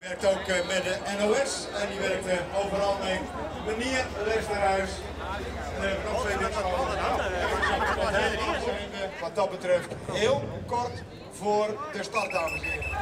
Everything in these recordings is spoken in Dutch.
Werkt ook met de NOS en die werkt overal mee. Meneer Lesterhuis. En dan hebben we nog twee dingen. Wat dat betreft heel kort voor de start, dames en heren.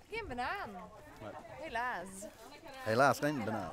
Geen banaan. Helaas. Helaas geen banaan.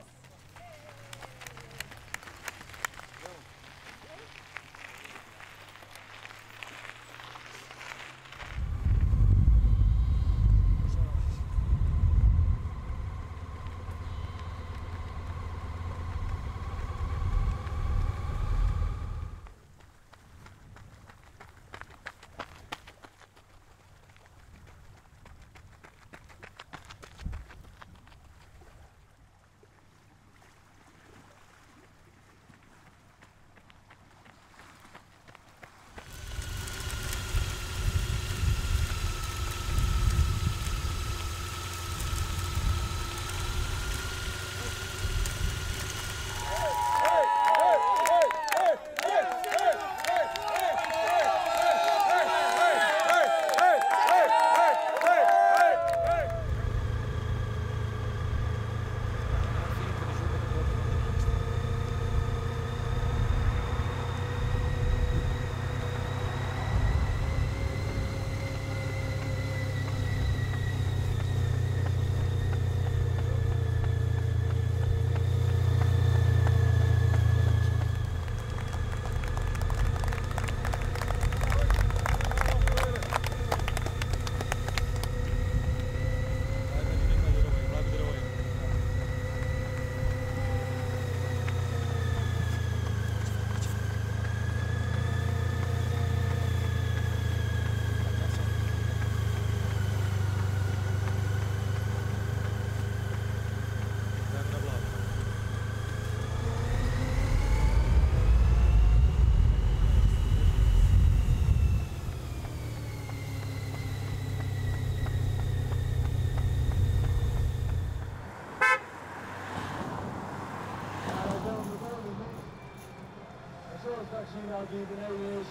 straks zien dat hij beneden is.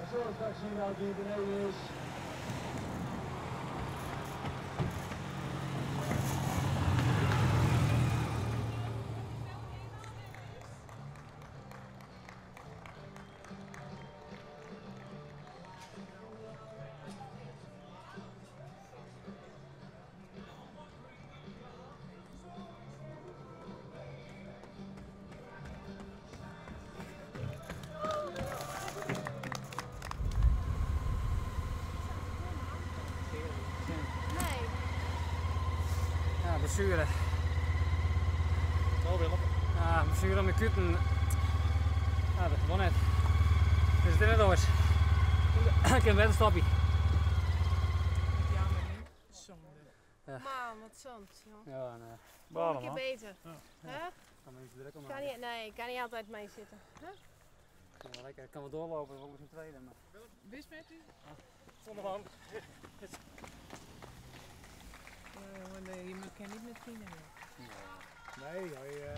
We zullen straks zien dat hij beneden is. Ja, blessure. Ja, blessure aan mijn kuiten. Ja, dat gewoon net. Dus het is net oors. Ik heb net een stapje. Jammer, hè? Zonde. Ja. Man, wat zand, joh. Ja, nee. Een Balen keer man. beter. Hè? Kan me niet druk om Kan maken. niet, nee, kan niet altijd mee zitten. Hè? Kan wel lekker. Ik kan wel doorlopen, we moeten een tweede. Maar... Wist met u? Zonder man. Nee, je kan niet met vrienden meer. Nee, hij...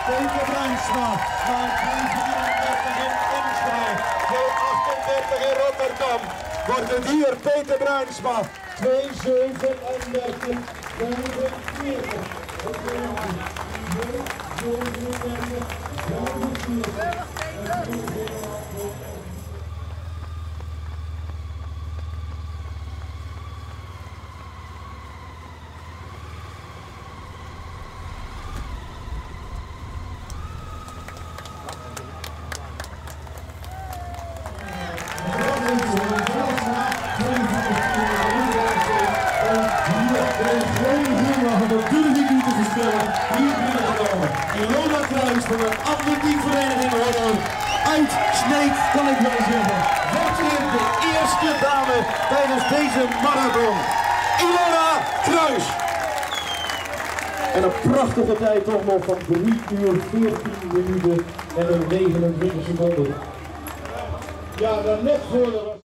Peter Bruinsma, maar 34 in Enschede, 238 in Rotterdam. Wordt het hier Peter Bruinsma, 237, 237, dat durf ik u te voorspellen, hier binnengekomen. Ilona Kruijs van de atletiekvereniging Horror uit Sneek, kan ik wel zeggen. Wordt hier de eerste dame tijdens deze marathon. Ilona Kruijs. En een prachtige tijd toch nog van 3 uur 14 minuten en 29 seconden. Ja, dan net voor de